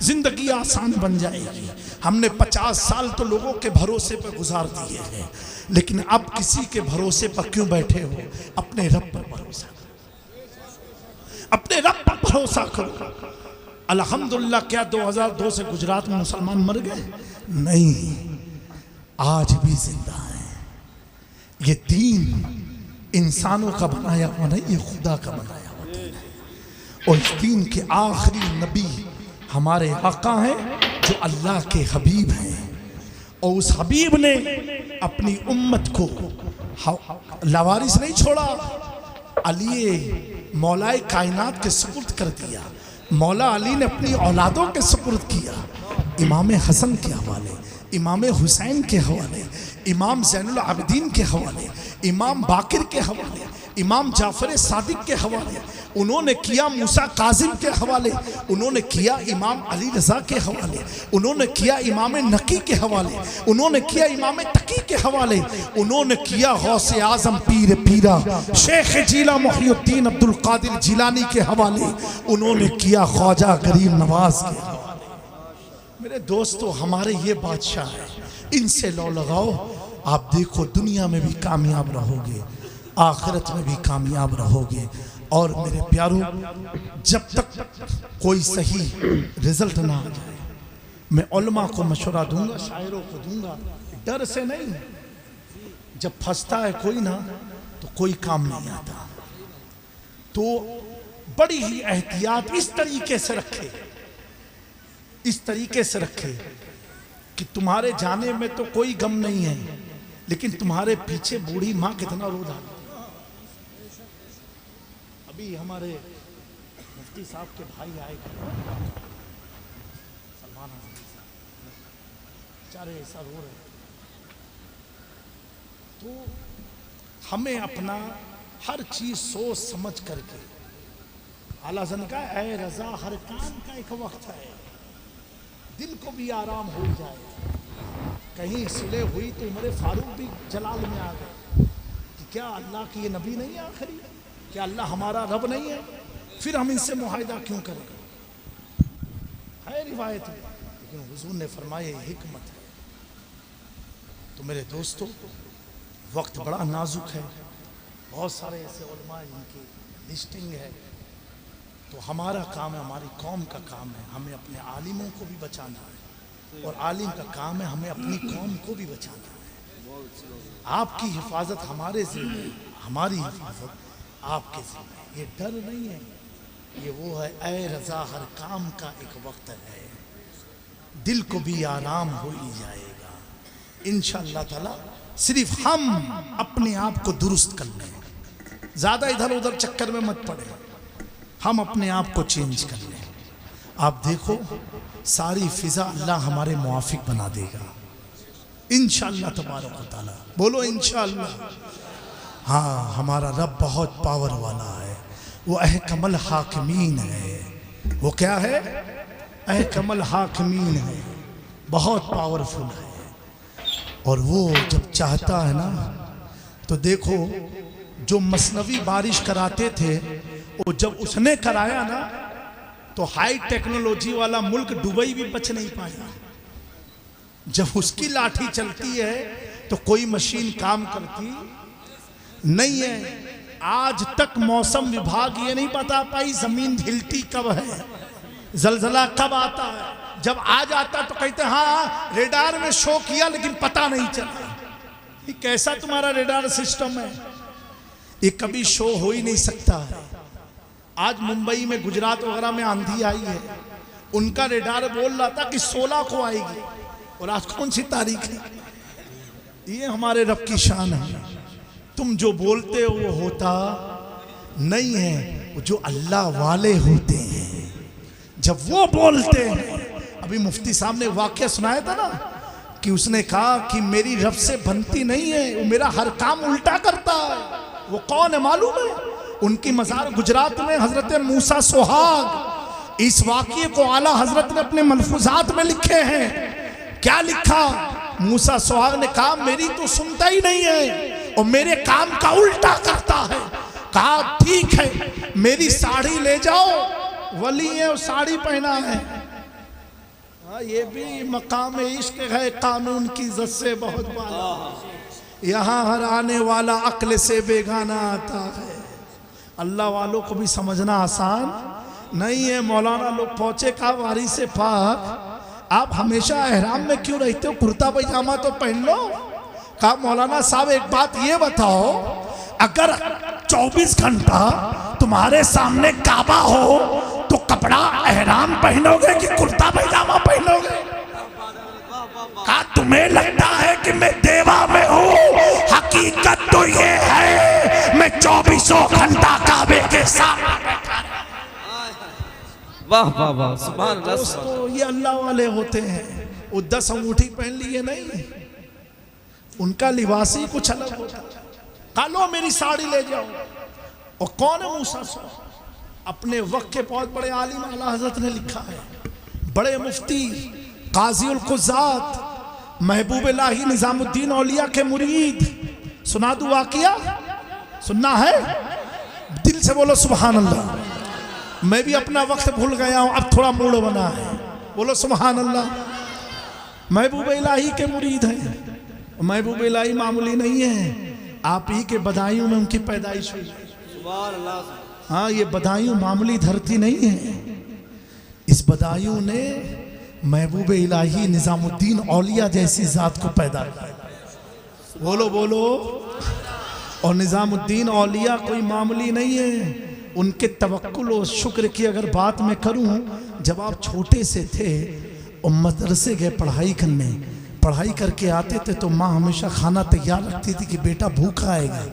जिंदगी आसान बन जाएगी। हमने 50 साल तो लोगों के भरोसे पर गुजार दिए हैं, लेकिन अब किसी के भरोसे पर क्यों बैठे हो? अपने रब पर भरोसा करो, अपने रब पर भरोसा करो। अल्हम्दुलिल्लाह, क्या 2002 से गुजरात में मुसलमान मर गए? नहीं, आज भी जिंदा हैं। ये दीन इंसानों का बनाया हुआ नहीं, ये खुदा का बनाया हुआ दीन है। और इस दीन के आखिरी नबी हमारे आका हैं जो अल्लाह के हबीब हैं। और उस हबीब ने अपनी उम्मत को लावारिस नहीं छोड़ा, अली मौलाए कायनात के सुपुर्द कर दिया। मौला अली ने अपनी औलादों के सुपुर्द किया, इमाम हसन के हवाले, इमाम हुसैन के हवाले, इमाम ज़ैनुल आबिदीन के हवाले, इमाम बाकिर के हवाले, इमाम जाफर सादिक के हवाले, उन्होंने किया मूसा काजिम के हवाले, उन्होंने किया इमाम अली रज़ा के हवाले, उन्होंने किया इमाम नकी के हवाले, उन्होंने किया इमाम तकी के हवाले, उन्होंने किया गौसे आज़म पीर पीरा शेख जीला मुहियुद्दीन अब्दुल कादिर जिलानी के हवाले, उन्होंने किया ख्वाजा गरीब नवाज के हवाले। मेरे दोस्तों, हमारे ये बादशाह हैं, इनसे लो लगाओ, आप देखो दुनिया में भी कामयाब रहोगे, आखिरत में भी कामयाब रहोगे। और मेरे प्यारों, जब तक कोई सही रिजल्ट ना आ जाए, मैं उलमा को मशवरा दूंगा, शायरों को दूंगा, डर से नहीं। जब फंसता है कोई ना तो कोई काम नहीं आता, तो बड़ी ही एहतियात इस तरीके से रखे, इस तरीके से रखे कि तुम्हारे जाने में तो कोई गम नहीं है, लेकिन तुम्हारे पीछे बूढ़ी माँ कितना रो रही। अभी हमारे मुफ्ती साहब के भाई आए सलमान बेचारे ऐसा रो रहे, तो हमें अपना हर चीज सोच समझ करके, आला हज़रत का ऐ रज़ा हर काम का एक वक्त है, दिल को भी आराम हो जाए। कहीं सुलह हुई तो उमर फारूक भी जलाल में आ गए कि क्या अल्लाह की ये नबी नहीं है आखिरी, क्या अल्लाह हमारा रब नहीं है, फिर हम इनसे मुआहिदा क्यों करें। है रिवायत है, लेकिन हुजूर ने फरमाया ये हिकमत है। तो मेरे दोस्तों, वक्त बड़ा नाजुक है, बहुत सारे ऐसे उलमा जिनकी लिस्टिंग है, तो हमारा काम है, हमारी कौम का काम है, हमें अपने आलिमों को भी बचाना है, और आलिम का काम है हमें अपनी कौम को भी बचाना है। आपकी हिफाजत हमारे ज़िम्मे, हमारी हिफाजत आपके ज़िम्मे। ये डर नहीं है, ये वो है ऐ रज़ा हर काम का एक वक्त है, दिल को भी आराम हो ही जाएगा इंशाअल्लाह ताला। सिर्फ हम अपने आप को दुरुस्त कर लें, ज़्यादा इधर उधर चक्कर में मत पड़े, हम अपने आप को चेंज कर लें। आप देखो सारी फिजा अल्लाह हमारे मुआफिक बना देगा इंशाअल्लाह तबारक व तआला। बोलो इंशाअल्लाह। हाँ, हमारा रब बहुत पावर वाला है, वो अहकमल हाकिमीन है। वो क्या है? अहकमल हाकिमीन है, बहुत पावरफुल है। और वो जब चाहता है ना, तो देखो जो मसनवी बारिश कराते थे, वो जब उसने कराया ना, तो हाई टेक्नोलॉजी वाला मुल्क दुबई भी बच नहीं पाया। जब उसकी लाठी चलती है तो कोई मशीन काम करती नहीं है। आज तक मौसम विभाग ये नहीं बता पाई जमीन हिलती कब है, जलजला कब आता है। जब आ जाता तो कहते हाँ रेडार में शो किया, लेकिन पता नहीं चला। ये कैसा तुम्हारा रेडार सिस्टम है? ये कभी शो हो ही नहीं सकता है। आज मुंबई में, गुजरात वगैरह में आंधी आई है, उनका रेडार बोल रहा था कि 16 को आएगी, और आज कौन सी तारीख है? ये हमारे रब की शान है। तुम जो बोलते हो वो होता नहीं है, वो जो अल्लाह वाले होते हैं जब वो बोलते हैं। अभी मुफ्ती साहब ने वाकया सुनाया था ना, कि उसने कहा कि मेरी रब से बनती नहीं है, वो मेरा हर काम उल्टा करता है। वो कौन है मालूम है? उनकी मज़ार गुजरात में हजरत मूसा सुहाग। इस वाक़ये को आला हजरत ने अपने मलफूजात में लिखे हैं। क्या लिखा? मूसा सुहाग ने कहा मेरी तो सुनता ही नहीं है और मेरे काम का उल्टा करता है। कहा ठीक है, मेरी साड़ी ले जाओ, वली है और साड़ी पहना है। ये भी मकाम इश्क है, कानून की इज्जत से बहुत बाला। यहाँ हर आने वाला अक्ल से बेगाना आता है। अल्लाह वालों को भी समझना आसान नहीं है। मौलाना लोग पहुंचे कहा वारी से पाक आप हमेशा एहराम में क्यों रहते हो, कुर्ता पैजामा तो पहन लो। कहा मौलाना साहब एक बात ये बताओ, अगर 24 घंटा तुम्हारे सामने काबा हो तो कपड़ा एहराम पहनोगे कि कुर्ता पैजामा पहनोगे? कहा तुम्हें लगता है कि मैं देवा में हूँ, हकीकत तो ये है मैं 24 घंटा काबे के सामने बैठा रहूं। वाह वाह वाह, सुभान अल्लाह। दोस्तों ये अल्लाह वाले होते हैं, वो 10 अंगूठी पहन लिए नहीं, उनका लिबास ही कुछ अलग होता है। लो मेरी साड़ी ले जाओ। और कौन है मूसा सो? अपने वक्त के बहुत बड़े आलिम आला हजरत ने लिखा है, बड़े मुफ्ती काजी उल कुज़ात महबूब इलाही निजामुद्दीन औलिया के मुरीद। सुना दूं वाकिया? सुनना है? दिल से बोलो सुभान अल्लाह। मैं भी अपना वक्त भूल गया हूं, अब थोड़ा मूड बना है, बोलो सुभान अल्लाह। महबूब इलाही के मुरीद हैं। महबूब इलाही मामूली नहीं है, आप ही के बदायूं में उनकी पैदाइश हुई। हाँ, ये बदायूं मामूली धरती नहीं है। इस बदायूं ने महबूब इलाही निजामुद्दीन औलिया जैसी जात को पैदा किया। बोलो बोलो। और निजामुद्दीन औलिया कोई मामूली नहीं है। उनके तवक्कुल और शुक्र की अगर बात मैं करूं, जब आप छोटे से थे और मदरसे गए पढ़ाई करने, पढ़ाई करके आते थे तो माँ हमेशा खाना तैयार रखती थी कि बेटा भूखा आएगा।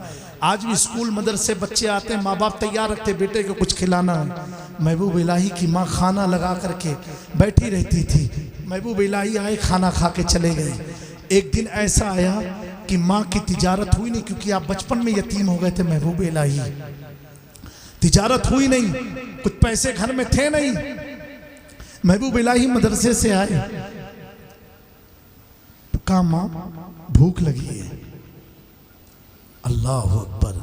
आज भी स्कूल मदरसे बच्चे आते हैं, माँ बाप तैयार रखते बेटे को कुछ खिलाना है। महबूब इलाही की माँ खाना लगा करके बैठी रहती थी। महबूब इलाही आए, खाना खा के चले गए। एक दिन ऐसा आया कि माँ की तिजारत हुई नहीं, क्योंकि आप बचपन में यतीम हो गए थे। महबूब इलाही तिजारत हुई नहीं, कुछ पैसे घर में थे नहीं। महबूब इलाही मदरसे से आए, कहा माँ भूख लगी है। अल्लाह अकबर।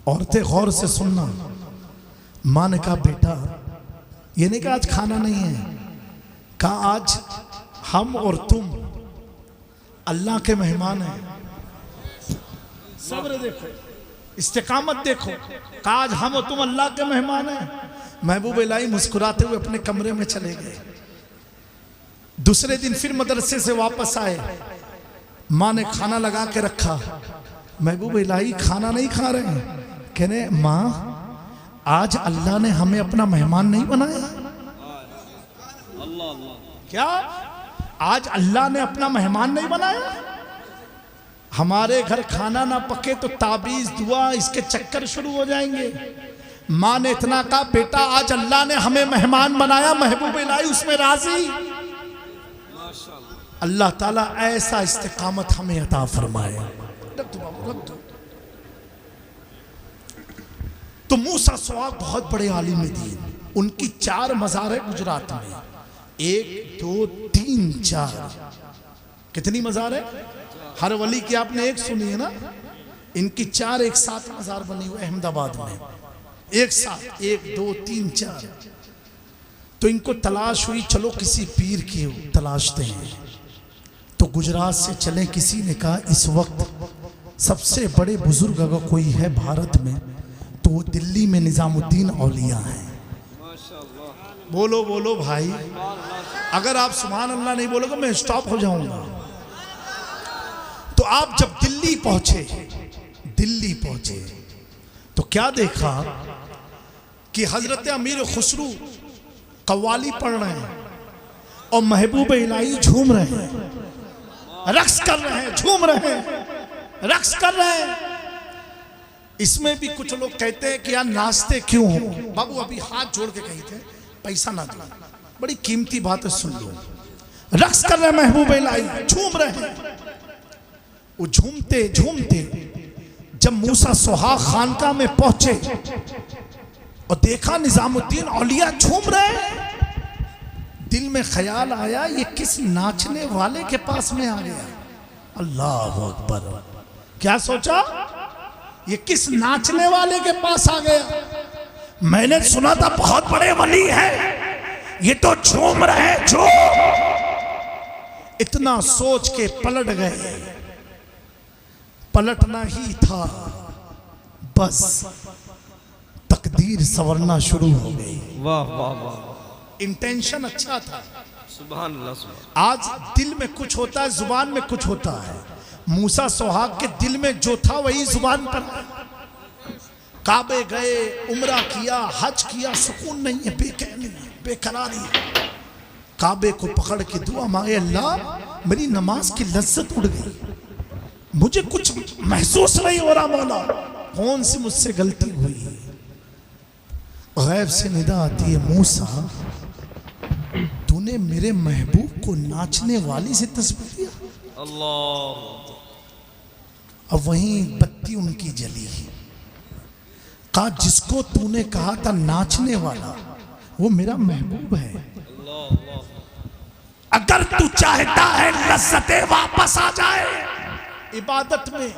औरतें गौर से सुनना। माँ ने कहा बेटा, ये नहीं कहा आज खाना नहीं है, कहा आज हम और तुम अल्लाह के मेहमान हैं। सब्र देखो, इस्तिकामत देखो। कहा आज हम और तुम अल्लाह के मेहमान हैं। महबूब इलाही मुस्कुराते हुए अपने कमरे में चले गए। दूसरे दिन फिर मदरसे से वापस आए, माँ ने खाना लगा के रखा। महबूब इलाही खाना नहीं खा रहे हैं, कह रहे माँ आज अल्लाह ने हमें अपना मेहमान नहीं बनाया? क्या आज अल्लाह ने अपना मेहमान नहीं बनाया? हमारे घर खाना ना पके तो ताबीज दुआ इसके चक्कर शुरू हो जाएंगे। माँ ने इतना कहा बेटा आज अल्लाह ने हमें मेहमान बनाया। महबूब इलाही उसमें राजी। अल्लाह ताला ऐसा इस्तिकामत हमें अता फरमाए। तो मूसा सुहाग बहुत बड़े आलिम दीन, उनकी 4 मज़ार है गुजरात में। 1 2 3 4 कितनी मज़ार है? हर वली की आपने एक सुनी है ना, इनकी 4 एक साथ मज़ार बनी हुई अहमदाबाद में, एक साथ 1 2 3 4। तो इनको तलाश हुई, चलो किसी पीर की तलाशते हैं। तो गुजरात से चले। किसी ने कहा इस वक्त सबसे बड़े बुजुर्ग अगर कोई है भारत में तो वो दिल्ली में निजामुद्दीन औलिया है। बोलो बोलो भाई। अगर आप सुभान अल्लाह नहीं बोलोगे मैं स्टॉप हो जाऊंगा। तो आप जब दिल्ली पहुंचे तो क्या देखा कि हजरत अमीर खुसरू कव्वाली पढ़ रहे हैं और महबूब इलाही झूम रहे हैं, रक्स कर रहे हैं, झूम रहे हैं, रक्स कर रहे हैं। इसमें भी कुछ लोग कहते हैं कि यार नाचते क्यों हो? बाबू अभी हाथ जोड़ के कही थे पैसा ना दो, बड़ी कीमती बात है, सुन लो। रक्स कर रहे हैं महबूब इलाही, झूम रहे हैं। वो झूमते झूमते जब मूसा सुहाग खानका में पहुंचे और देखा निजामुद्दीन औलिया झूम रहे हैं, दिल में ख्याल आया ये किस नाचने वाले के पास में आ गया। अल्लाह अकबर। क्या सोचा? ये किस नाचने वाले के पास आ गया? मैंने सुना था बहुत बड़े वली हैं, ये तो झूम रहे झूम। इतना सोच के पलट गए। पलटना ही था, बस तकदीर संवरना शुरू हो गई। वाह वाह वाह। इंटेंशन अच्छा था। सुभान अल्लाह, सुभान। आज दिल में कुछ होता है, जुबान में कुछ होता है। मूसा सुहाग के दिल में जो था वही जुबान पर। काबे गए, उम्रा किया, हज किया, सुकून नहीं है, बेचैनी है, बेकरारी है। काबे को पकड़ के दुआ मांगे, अल्लाह मेरी नमाज की लज्जत उड़ गई, मुझे कुछ महसूस नहीं हो रहा मौला, कौन सी मुझसे गलती हुई। गैब से निदा आती है, मूसा तूने मेरे महबूब को नाचने वाली से तस्बीह दिया। अल्लाह। अब वहीं बत्ती उनकी जली, कहा जिसको तूने कहा था नाचने वाला वो मेरा महबूब है। अगर तू चाहता है लज्जतें वापस आ जाए इबादत में,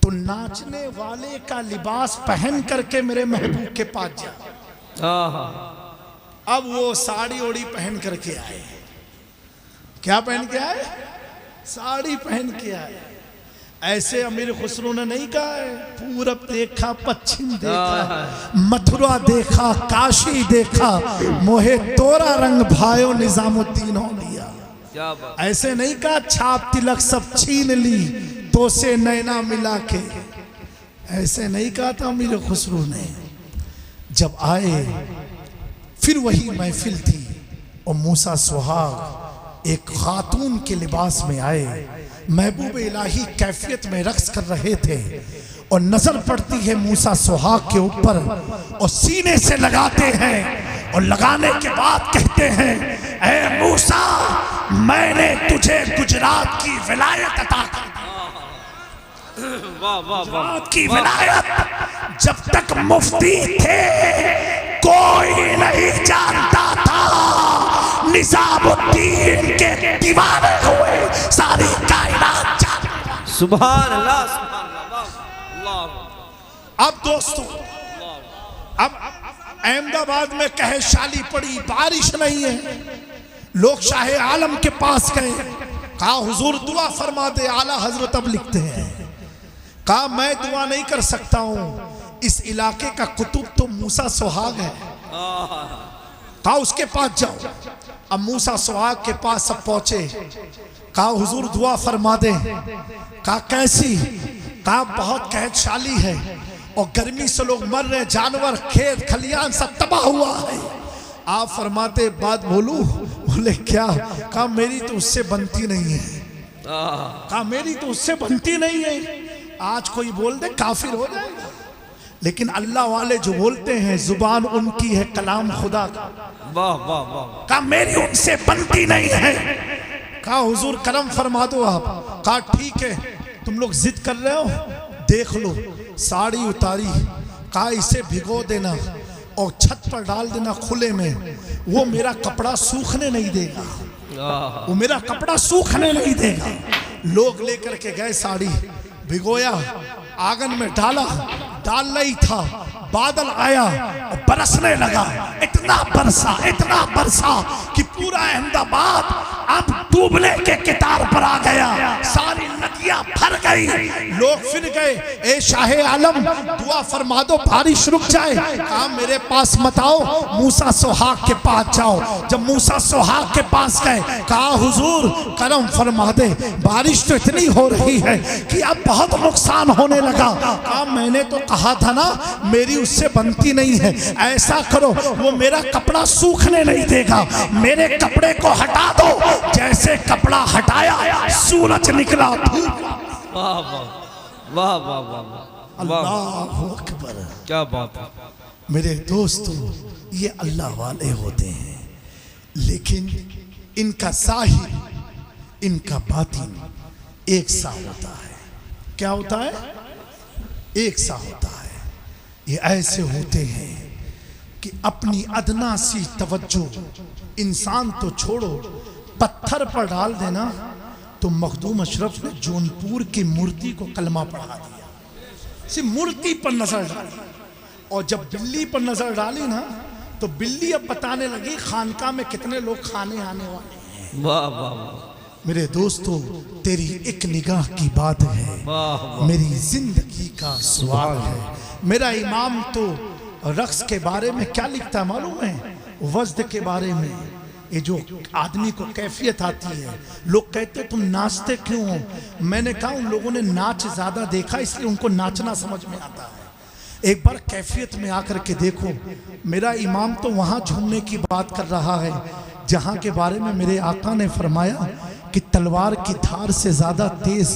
तो नाचने वाले का लिबास पहन करके मेरे महबूब के पास जा। अब वो साड़ी ओड़ी पहन करके आए। क्या पहन के आए? साड़ी पहन के आए। ऐसे अमीर खुसरो ने नहीं कहा है, पूरब देखा, पश्चिम देखा, मथुरा देखा, काशी देखा, मोहे तोरा रंग भायो निजामुद्दीन हो लिया। ऐसे नहीं कहा छाप तिलक सब छीन ली तो से नैना मिला के, ऐसे नहीं कहा था अमीर खुसरो ने। जब आए फिर वही महफिल थी और मूसा सुहाग एक खातून के लिबास में आए, महबूब इलाही कैफियत में रक्स कर रहे थे और नजर पड़ती है मूसा सुहाग के ऊपर और सीने से लगाते हैं और लगाने के बाद कहते हैं, ऐ मूसा मैंने तुझे गुजरात की विलायत अता कर दी। गुजरात की विलायत जब तक मुफ्ती थे कोई नहीं जानता था, निजामुद्दीन के दीवाने हुए सारी कायनात जान। सुभान अल्लाह, सुभान अल्लाह। अब दोस्तों, अब अहमदाबाद में कहशाली पड़ी, बारिश नहीं है, लोग शाहे आलम के पास गए, कहा हुजूर दुआ फरमा दे। आला हजरत अब लिखते हैं, कहा मैं दुआ नहीं कर सकता हूं, इस इलाके का कुतुब तो मूसा सुहाग है, कहा उसके पास जाओ। अब मूसा सुहाग के पास सब पहुंचे, कहा हुजूर दुआ फरमा दे। कहा कैसी? कहा बहुत कहशाली है और गर्मी से लोग मर रहे, जानवर, खेत खलियान सब तबाह हुआ है। आप फरमाते बात बोलूं? बोले क्या? कहा मेरी तो उससे बनती नहीं है। कहा मेरी तो उससे बनती नहीं है। आज कोई बोल दे काफिर हो जाएगा, लेकिन अल्लाह वाले जो बोलते हैं जुबान उनकी है, कलाम खुदा का। वाह वाह वाह। कहा मेरी उनसे बनती नहीं है। कहा हुजूर करम फरमा दो आप। कहा ठीक है, तुम लोग जिद कर रहे हो, देख लो। साड़ी उतारी, कहा इसे भिगो देना और छत पर डाल देना खुले में, वो मेरा कपड़ा सूखने नहीं देगा, वो मेरा कपड़ा सूखने नहीं देगा। लोग लेकर के गए, साड़ी भिगोया, आंगन में डाला, डाल नहीं था, बादल आया और बरसने लगा। इतना बरसा कि पूरा अहमदाबाद अब डूबने के कितार पर आ गया, सारी नदियां भर गई। लोग फिर गए, ए शाहे आलम दुआ फरमा दो बारिश रुक जाए। कहा मेरे पास मत आओ, मूसा सुहाग के पास जाओ। जब मूसा सुहाग के पास गए, कहा हुजूर करम फरमा दे, बारिश तो इतनी हो रही है कि अब बहुत नुकसान होने लगा। कहा मैंने तो कहा था ना मेरी उससे बनती नहीं है, ऐसा करो वो मेरा कपड़ा सूखने नहीं देगा, मेरे कपड़े को हटा दो। जैसे कपड़ा हटाया सूरज निकला। वाह वाह वाह वाह वाह, अल्लाहु अकबर। क्या बात है मेरे दोस्तों, ये अल्लाह वाले होते हैं, लेकिन इनका ज़ाहिर, इनका बातिन एक सा होता है। क्या होता है? एक सा होता है। ये ऐसे होते हैं कि अपनी अदना सी तवज्जो, इंसान तो छोड़ो, पत्थर पर डाल देना तो मखदूम अशरफ ने जौनपुर की मूर्ति को कलमा पढ़ा दिया। सिर्फ मूर्ति पर नजर डाली, और जब बिल्ली पर नजर डाली ना तो बिल्ली अब बताने लगी खानका में कितने लोग खाने आने वाले हैं। वाह वाह वाह। मेरे दोस्तों, तेरी एक निगाह की बात है, मेरी जिंदगी का स्वाद है। मेरा इमाम तो रक्स के बारे में क्या लिखता है मालूम है? वज्द के बारे में। ये जो आदमी को कैफियत आती है, लोग कहते तुम नाचते क्यों हो? मैंने कहा उन लोगों ने नाच ज्यादा देखा इसलिए उनको नाचना समझ में आता है। एक बार कैफियत में आकर के देखो, मेरा इमाम तो वहाँ झूमने की बात कर रहा है जहाँ के बारे में मेरे आका ने फरमाया कि तलवार की धार से ज़्यादा तेज,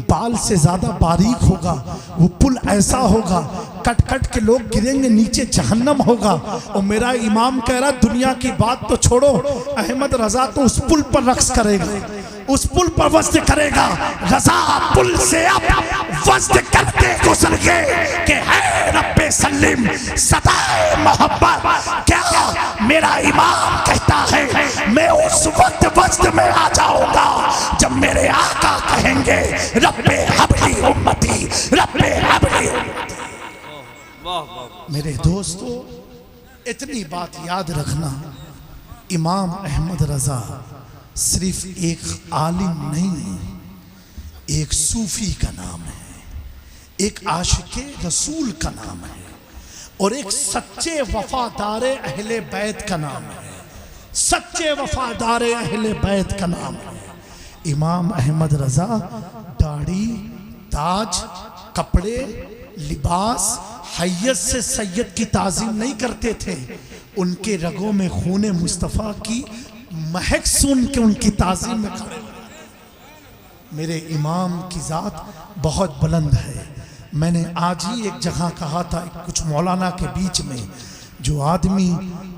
बाल से ज़्यादा बारीक होगा वो पुल, ऐसा होगा कट कट के लोग गिरेंगे नीचे, जहन्नम होगा। और मेरा इमाम कह रहा दुनिया की बात तो छोड़ो, अहमद रजा तो उस पुल पर रक्स करेगा, उस पुल पर वज्द करेगा। रजा पुल से अब वज्द करते गुजर गए कि है रब्बे सलीम सदाए मोहब्बत। क्या मेरा इमाम कहता है मैं उस वक्त वज्द में आ जाऊंगा जब मेरे आका कहेंगे रब्बे हबली उम्मती, रब्बे हबली उम्मती। मेरे दोस्तों, इतनी बात याद रखना, इमाम अहमद रजा सिर्फ एक आलिम नहीं, एक सूफी का नाम है, एक आशिके रसूल का नाम है और एक सच्चे वफादार अहले बैत का नाम है, सच्चे वफादार अहले बैत का नाम है। इमाम अहमद रजा दाढ़ी, ताज, कपड़े, लिबास, हैयत से सैयद की ताज़ीम नहीं करते थे। उनके रगों में खूने मुस्तफ़ा की महक सुन के उनकी ताज़ीम में खड़े। मेरे इमाम की ज़ात बहुत बुलंद है। मैंने आज ही एक जगह कहा था, कुछ मौलाना के बीच में, जो आदमी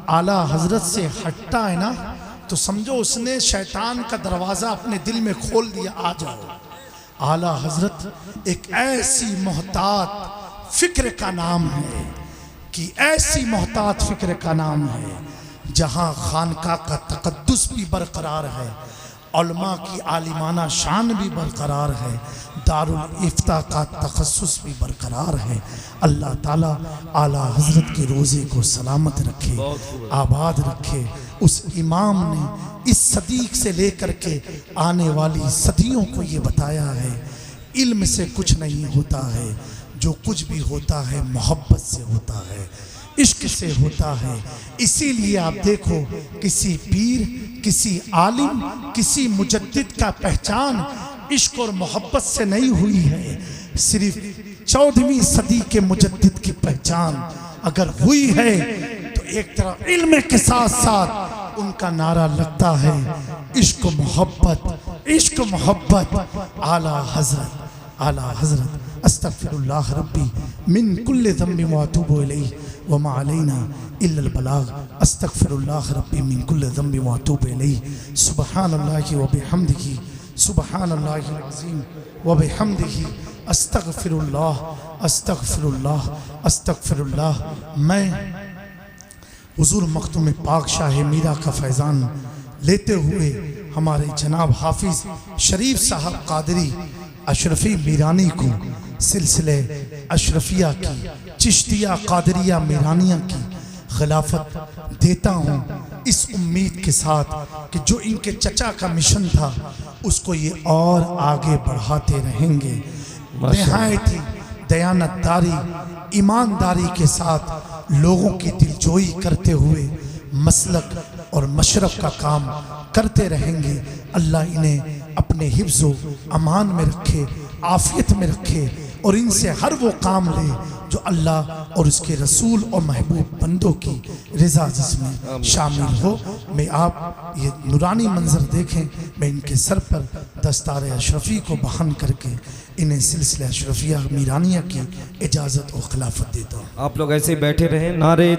आला हजरत से हटता है ना तो समझो उसने शैतान का दरवाज़ा अपने दिल में खोल दिया, आ जाओ। आला हजरत एक ऐसी मोहतात फिक्र का नाम है कि ऐसी मोहतात फिक्र का नाम है जहाँ खानका का तकद्दुस भी बरकरार है, उलमा की आलिमाना शान भी बरकरार है, दारुल इफ्ता का तखस्सुस भी बरकरार है। अल्लाह ताला आला हजरत के रोज़े को सलामत रखे, आबाद रखे। उस इमाम ने इस सदी से लेकर के आने वाली सदियों को ये बताया है, इल्म से कुछ नहीं होता है, जो कुछ भी होता है मोहब्बत से होता है, इश्क से होता है। इसीलिए आप देखो, किसी पीर, किसी आलिम, किसी मुजद्दिद का पहचान इश्क और मोहब्बत से नहीं हुई है, सिर्फ 14वीं सदी के मुजद्दिद की पहचान अगर हुई है तो एक तरह इल्म के साथ साथ उनका नारा लगता है इश्क मोहब्बत, इश्क मोहब्बत। आला हजरत, आला हजरत। अस्तगफिरुल्लाह रब्बी मिन कुल्लि ज़ंबि व अतूबु इलैहि व मा अलैना इल्लल बलाग। अस्तगफिरुल्लाह रब्बी मिन कुल्लि ज़ंबि व अतूबु इलैहि। सुब्हानल्लाहि व बिहम्दिही, सुब्हानल्लाहिल अज़ीम व बिहम्दिही। अस्तगफिरुल्लाह, अस्तगफिरुल्लाह, अस्तगफिरुल्लाह। मैं हुज़ूर मखदूम पाक शाह मीरा का फैज़ान लेते हुए हमारे जनाब हाफिज़ शरीफ साहब कादरी अशरफी मीरानी को सिलसिले अशरफिया की, चिश्तिया कादरिया मीरानिया की खिलाफत देता हूँ इस उम्मीद के साथ कि जो इनके चचा का मिशन था उसको ये और आगे बढ़ाते रहेंगे। नहायत ही दयानतदारी, ईमानदारी के साथ लोगों की दिलजोई करते हुए मसलक और मशरफ का काम करते रहेंगे। अल्लाह इन्हें अपने हिफ्ज़ो अमान में रखे, आफियत में रखे और इनसे हर वो काम ले जो अल्लाह और उसके रसूल और महबूब बंदों की रज़ा जिसमें शामिल हो। मैं आप ये नूरानी मंजर देखें, मैं इनके सर पर दस्तार अशरफी को बहन करके इन्हें सिलसिले अशरफिया मीरानिया की इजाज़त और खिलाफत देता हूँ। आप लोग ऐसे बैठे रहें। नारे